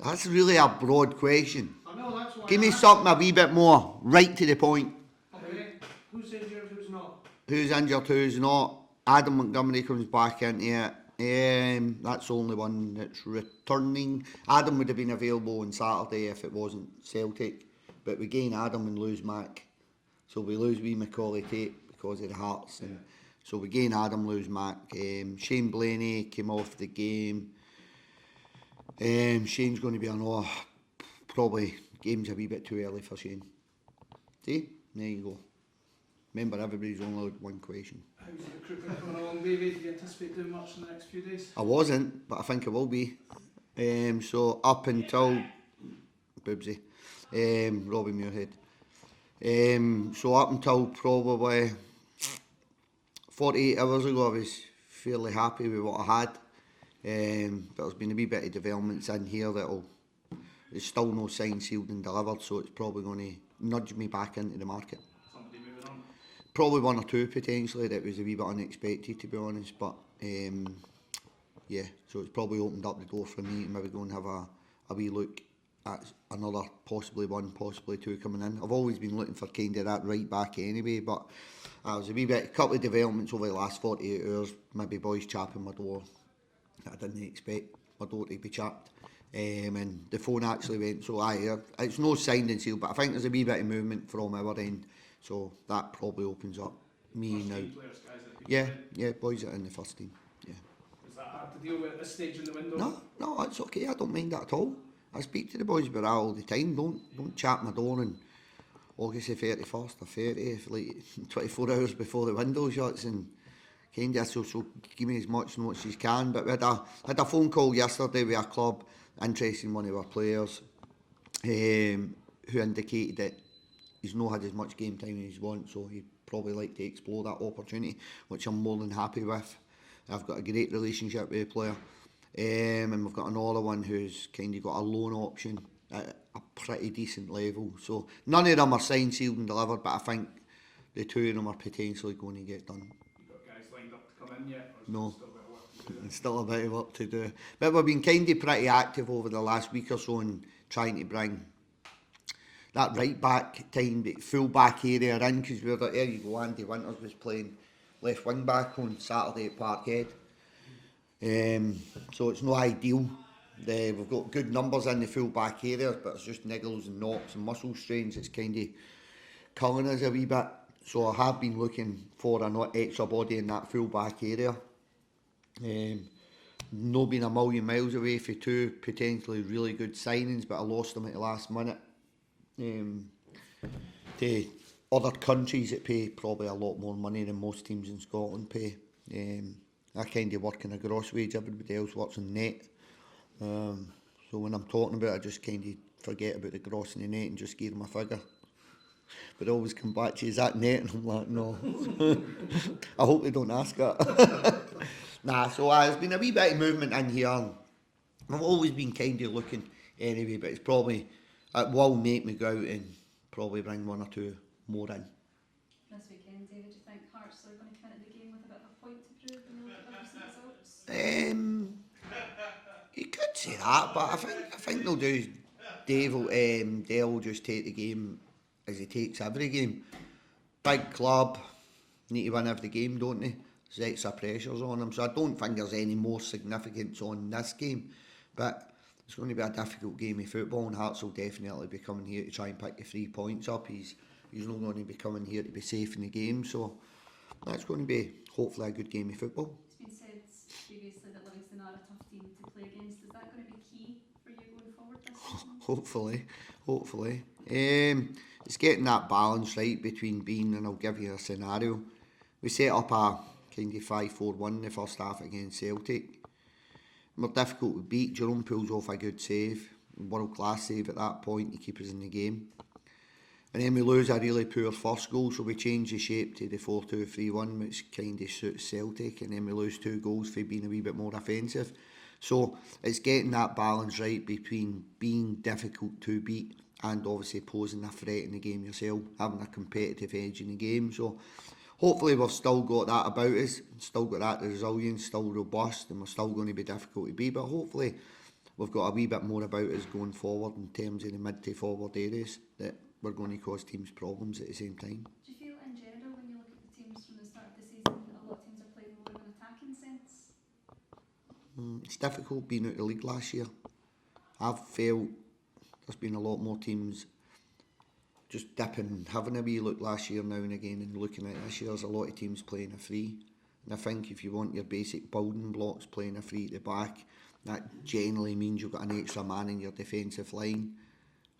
That's really a broad question. I know, that's why Give me I something a wee bit more, right to the point. Okay, who's injured, who's not? Who's injured, who's not? Adam Montgomery comes back into it. That's the only one that's returning. Adam would have been available on Saturday if it wasn't Celtic, but we gain Adam and lose Mac. So we lose wee Macaulay Tate because of the Hearts, and so we gain Adam, lose Mac. Shane Blaney came off the game. Shane's going to be another, probably game's a wee bit too early for Shane. See, there you go. Remember, everybody's only allowed one question. How's the recruitment coming along, Davey? Do you anticipate doing much in the next few days? I wasn't, but I think I will be. So up until Boobsy, Robbie Muirhead. So up until probably 48 hours ago, I was fairly happy with what I had. But there's been a wee bit of developments in here there's still no sign sealed and delivered, so it's probably going to nudge me back into the market. Somebody moving on? Probably one or two potentially that was a wee bit unexpected, to be honest, but yeah, so it's probably opened up the door for me to maybe go and have a wee look at another, possibly one, possibly two coming in. I've always been looking for kind of that right back anyway, but there's a couple of developments over the last 48 hours, maybe boys chapping my door that I didn't expect my door to be chapped. And the phone actually went, so it's no signed and sealed, but I think there's a wee bit of movement from our end, so that probably opens up me first now. Players, guys that Yeah, boys that are in the first team. Yeah. Is that hard to deal with at this stage in the window? No, it's okay. I don't mind that at all. I speak to the boys about that all the time. Don't chat my door on August the 31st or 30th, like 24 hours before the window shuts, and kind of so give me as much notice as you can. But we had a phone call yesterday with a club interested in one of our players, who indicated that he's not had as much game time as he wants, so he'd probably like to explore that opportunity, which I'm more than happy with. I've got a great relationship with the player, and we've got another one who's kind of got a loan option at a pretty decent level. So none of them are signed, sealed and delivered, but I think the two of them are potentially going to get done. You got guys lined up to come in yet? Or is No. still a bit of work to do? There's still a bit of work to do. But we've been kind of pretty active over the last week or so in trying to bring that right back time, full back area in, because we were there you go, Andy Winters was playing left wing back on Saturday at Parkhead. So it's no ideal. We've got good numbers in the full back area, but it's just niggles and knocks and muscle strains. It's kind of killing us a wee bit. So I have been looking for an extra body in that full back area. Not been a million miles away for two potentially really good signings, but I lost them at the last minute. To other countries that pay probably a lot more money than most teams in Scotland pay. I kind of work in a gross wage, everybody else works on net. So when I'm talking about it, I just kind of forget about the gross and the net and just give them a figure. But I always come back to, is that net? And I'm like, no. I hope they don't ask that. Nah, so there's been a wee bit of movement in here. I've always been kind of looking anyway, but it's probably, it will make me go out and probably bring one or two more in. This weekend, David, do you think Hearts are going to come into the game with a bit of a point to prove and they'll get recent results? You could say that, but I think they'll do. Dale will just take the game as he takes every game. Big club, need to win every game, don't they? There's extra pressures on them, so I don't think there's any more significance on this game. But it's going to be a difficult game of football, and Hearts will definitely be coming here to try and pick the 3 points up. He's not going to be coming here to be safe in the game, so that's going to be hopefully a good game of football. It's been said previously that Livingston are a tough team to play against. Is that going to be key for you going forward this season? Hopefully. It's getting that balance right between being, and I'll give you a scenario. We set up a kind of 5-4-1 in the first half against Celtic. We're difficult to beat. Jerome pulls off a good save, world class save at that point to keep us in the game. And then we lose a really poor first goal, so we change the shape to the 4-2-3-1, which kind of suits Celtic, and then we lose 2 goals for being a wee bit more offensive. So it's getting that balance right between being difficult to beat and obviously posing a threat in the game yourself, having a competitive edge in the game. So hopefully we've still got that about us, still got that resilience, still robust, and we're still going to be difficult to beat. But hopefully we've got a wee bit more about us going forward in terms of the mid to forward areas that we're going to cause teams problems at the same time. Do you feel in general when you look at the teams from the start of the season, a lot of teams are playing more of an attacking sense? It's difficult being out of the league last year. I've felt there's been a lot more teams just dipping, having a wee look last year now and again, and looking at this year, there's a lot of teams playing a free. And I think if you want your basic building blocks playing a free at the back, that generally means you've got an extra man in your defensive line.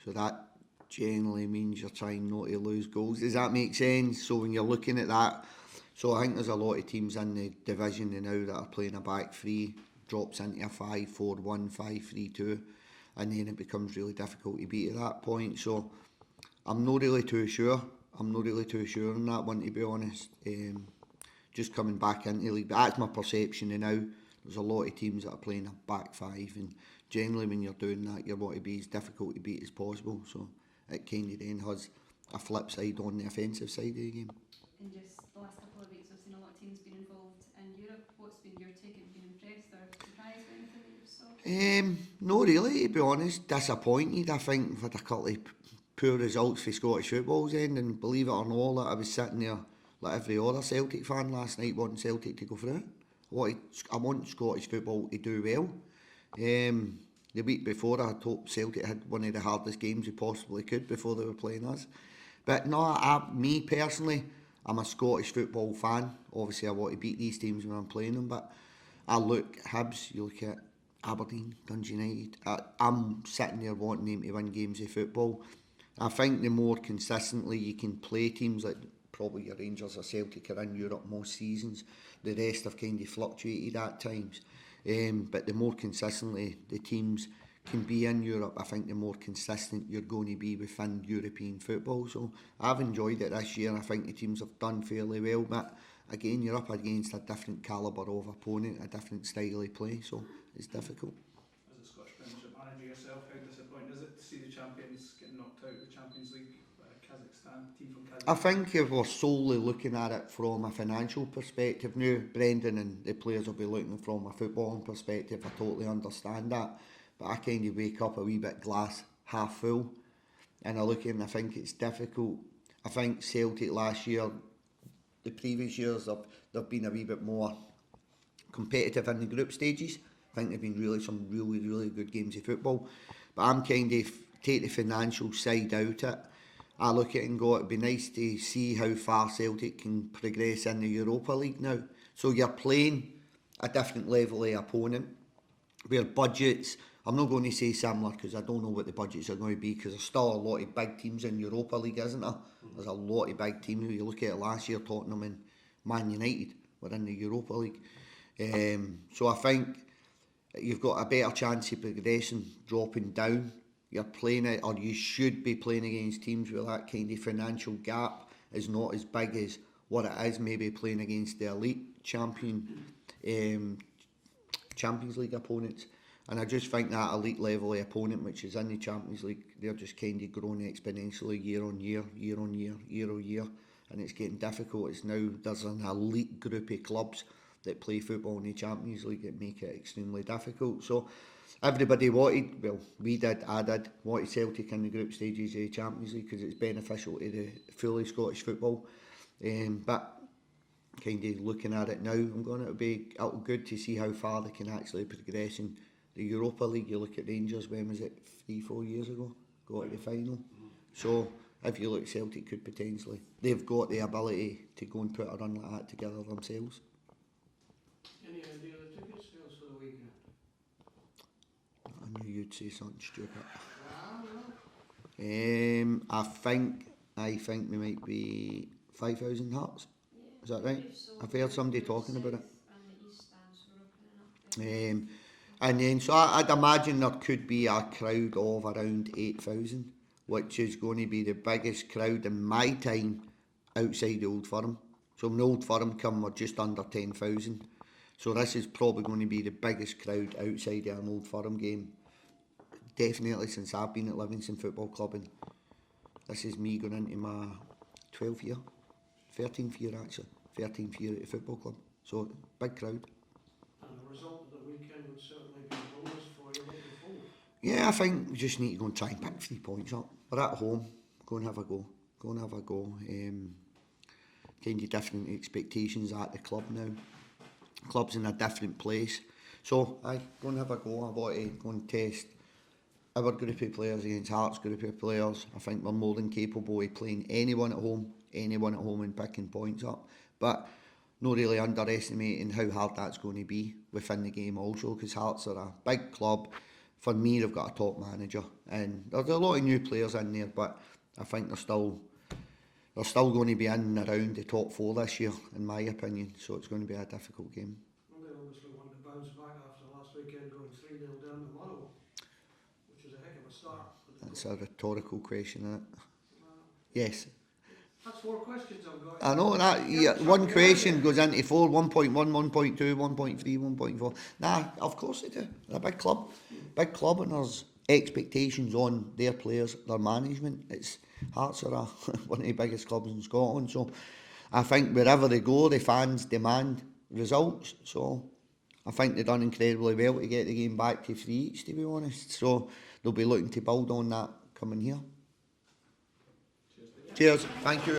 So that generally means you're trying not to lose goals. Does that make sense? So when you're looking at that, so I think there's a lot of teams in the division now that are playing a back three, drops into a 5-4-1, 5-3-2, and then it becomes really difficult to beat at that point. So I'm not really too sure. I'm not really too sure on that one, to be honest. Just coming back into the league, but that's my perception now. There's a lot of teams that are playing a back five, and generally when you're doing that, you want to be as difficult to beat as possible. So it kind of then has a flip side on the offensive side of the game. In just the last couple of weeks, we've seen a lot of teams being involved in Europe. What's been your take? Have you been impressed or surprised by anything that you saw? Not really, to be honest. Disappointed. I think we've had a couple of poor results for Scottish football's end, and believe it or not, I was sitting there like every other Celtic fan last night wanting Celtic to go through it. I want Scottish football to do well. The week before, I had hoped Celtic had one of the hardest games they possibly could before they were playing us. But no, me personally, I'm a Scottish football fan. Obviously, I want to beat these teams when I'm playing them, but I look Hibs, you look at Aberdeen, Dundee United. I'm sitting there wanting them to win games of football. I think the more consistently you can play teams like probably your Rangers or Celtic are in Europe most seasons, the rest have kind of fluctuated at times. But the more consistently the teams can be in Europe, I think the more consistent you're going to be within European football. So I've enjoyed it this year. I think the teams have done fairly well, but again, you're up against a different calibre of opponent, a different style of play, so it's difficult. As a Scottish Premiership manager yourself, how disappointing is it to see the champions getting knocked out of the Champions League? Kazakhstan, team from Kazakhstan. I think if we're solely looking at it from a financial perspective now, Brendan, and the players will be looking from a footballing perspective, I totally understand that. But I kind of wake up a wee bit glass half full, and I look at it and I think it's difficult. I think Celtic last year, the previous years, they've been a wee bit more competitive in the group stages. I think they've been some really good games of football. But I'm kind of take the financial side out it. I look at it and go, it'd be nice to see how far Celtic can progress in the Europa League now. So you're playing a different level of opponent, where budgets, I'm not going to say similar because I don't know what the budgets are going to be, because there's still a lot of big teams in Europa League, isn't there? There's a lot of big teams. You look at it last year, Tottenham and Man United were in the Europa League. So I think you've got a better chance of progression dropping down. You're playing it, or you should be playing against teams where that kind of financial gap is not as big as what it is maybe playing against the elite Champions League opponents. And I just think that elite level of opponent, which is in the Champions League, they're just kind of growing exponentially year on year, and it's getting difficult. It's now there's an elite group of clubs that play football in the Champions League that make it extremely difficult. So everybody wanted, well, we did, I did, wanted Celtic in the group stages of the Champions League because it's beneficial to the fully Scottish football. But kind of looking at it now, I'm going to be good to see how far they can actually progress in the Europa League. You look at Rangers, when was it, 3-4 years ago, got to the final. So if you look, Celtic could potentially, they've got the ability to go and put a run like that together themselves. Any idea of the ticket sales for the weekend? I knew you'd say something stupid. Well, I think we might be 5,000 hearts. Yeah. Is that right? I've heard somebody talking about it. And the East Stands were opening up. And then, so I'd imagine there could be a crowd of around 8,000, which is going to be the biggest crowd in my time outside the Old Firm. So when the Old Firm come, we're just under 10,000. So this is probably going to be the biggest crowd outside of an Old Firm game, definitely since I've been at Livingston Football Club, and this is me going into my 13th year actually, 13th year at the football club. So big crowd. and the result of the weekend would certainly be a bonus for you looking Yeah, I think we just need to go and try and pick 3 points up. We're at home, go and have a go. Go and have a go. Kind of different expectations at the club now. The club's in a different place. So, go and have a go. I want to go and test our group of players against Hearts' group of players. I think we're more than capable of playing anyone at home and picking points up. But not really underestimating how hard that's going to be within the game also, because Hearts are a big club. For me, they've got a top manager, and there's a lot of new players in there, but I think they're still going to be in and around the top 4 this year, in my opinion. So it's going to be a difficult game. Well, they obviously want to bounce back after last weekend going 3-0 down to Motherwell, which was a heck of a start. That's a rhetorical question, isn't it? Yes. That's 4 questions I've got. I know that. Yeah, one question goes into 4, 1.1, 1.2, 1.3, 1.4. Nah, of course they do. They're a big club, and there's expectations on their players, their management. Hearts are one of the biggest clubs in Scotland, so I think wherever they go, the fans demand results. So I think they've done incredibly well to get the game back to 3 each, to be honest. So they'll be looking to build on that coming here. Cheers. Thank you.